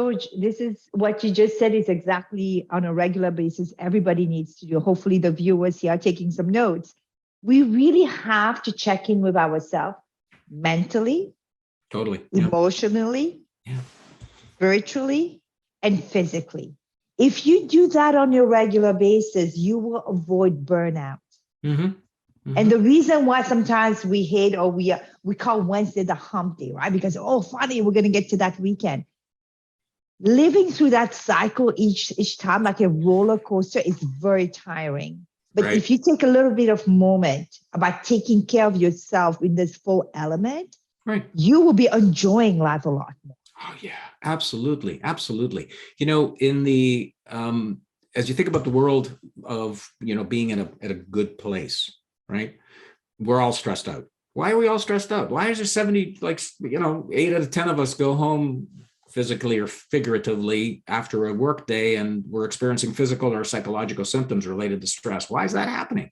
George, this is what you just said is exactly on a regular basis everybody needs to do. Hopefully the viewers here are taking some notes. We really have to check in with ourselves mentally, Totally. emotionally, spiritually, and physically. If you do that on a regular basis, you will avoid burnout. And the reason why sometimes we hate or we call Wednesday the hump day, right? Because, oh, funny, we're going to get to that weekend. Living through that cycle each time like a roller coaster is very tiring. But if you take a little bit of moment about taking care of yourself in this full element, you will be enjoying life a lot more. Oh, yeah, absolutely. Absolutely. You know, in the, as you think about the world of, you know, being in at a good place, right? We're all stressed out. Why are we all stressed out? Why is there 70, like, you know, 8 out of 10 of us go home physically or figuratively after a work day and we're experiencing physical or psychological symptoms related to stress? Why is that happening?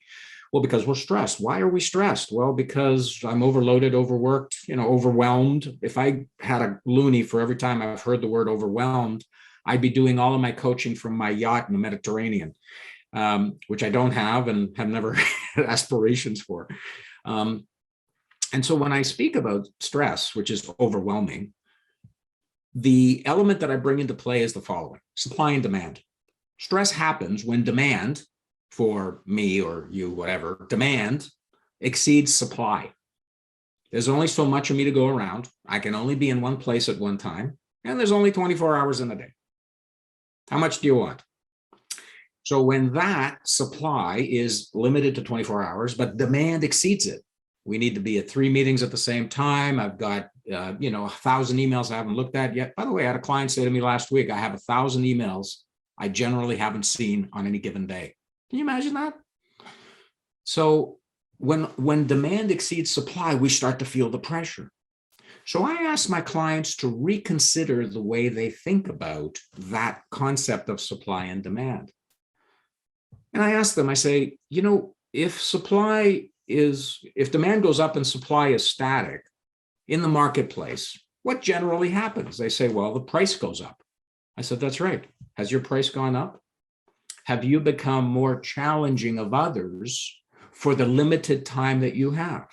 Well, because we're stressed. Why are we stressed? Well, because I'm overloaded, overworked, you know, overwhelmed. If I had a loony for every time I've heard the word overwhelmed, I'd be doing all of my coaching from my yacht in the Mediterranean, which I don't have and have never had aspirations for. And so when I speak about stress, which is overwhelming, the element that I bring into play is the following: supply and demand. Stress happens when demand for me or you, whatever, demand exceeds supply. There's only so much of me to go around. I can only be in one place at one time, and there's only 24 hours in a day. How much do you want? So when that supply is limited to 24 hours, but demand exceeds it, we need to be at 3 meetings at the same time. I've got, 1,000 emails I haven't looked at yet. By the way, I had a client say to me last week, I have 1,000 emails I generally haven't seen on any given day. Can you imagine that? So when demand exceeds supply, we start to feel the pressure. So I ask my clients to reconsider the way they think about that concept of supply and demand. And I ask them, I say, you know, if demand goes up and supply is static in the marketplace, what generally happens? They say, well, the price goes up. I said, that's right. Has your price gone up? Have you become more challenging of others for the limited time that you have?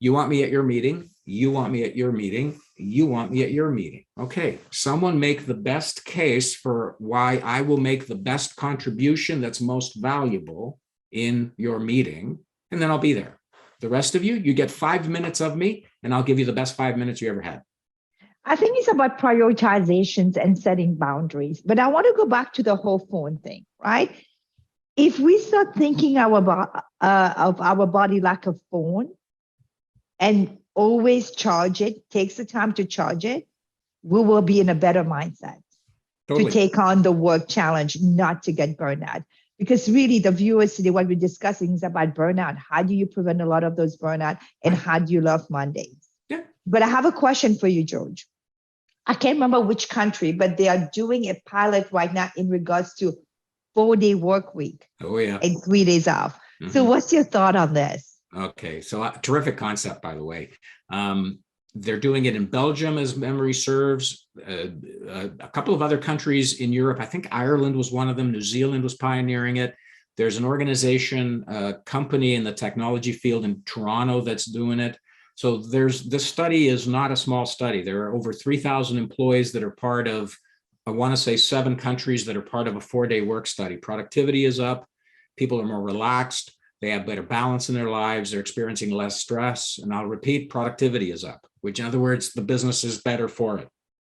You want me at your meeting. You want me at your meeting. You want me at your meeting. Okay, someone make the best case for why I will make the best contribution that's most valuable in your meeting, and then I'll be there. The rest of you, you get 5 minutes of me, and I'll give you the best 5 minutes you ever had. I think it's about prioritizations and setting boundaries. But I want to go back to the whole phone thing, right? If we start thinking of our body like a phone and always charge it, takes the time to charge it, we will be in a better mindset to take on the work challenge, not to get burned out. Because really the viewers today, what we're discussing is about burnout. How do you prevent a lot of those burnout, and how do you love Mondays? Yeah. But I have a question for you, George. I can't remember which country, but they are doing a pilot right now in regards to 4-day work week. Oh, yeah. And 3 days off. Mm-hmm. So what's your thought on this? Okay, so terrific concept, by the way. They're doing it in Belgium, as memory serves, a couple of other countries in Europe. I think Ireland was one of them. New Zealand was pioneering it. There's an organization, a company in the technology field in Toronto that's doing it. So this study is not a small study. There are over 3,000 employees that are part of, I want to say 7 countries that are part of a 4-day work study. Productivity is up. People are more relaxed. They have better balance in their lives. They're experiencing less stress. And I'll repeat, productivity is up, which in other words, the business is better for it.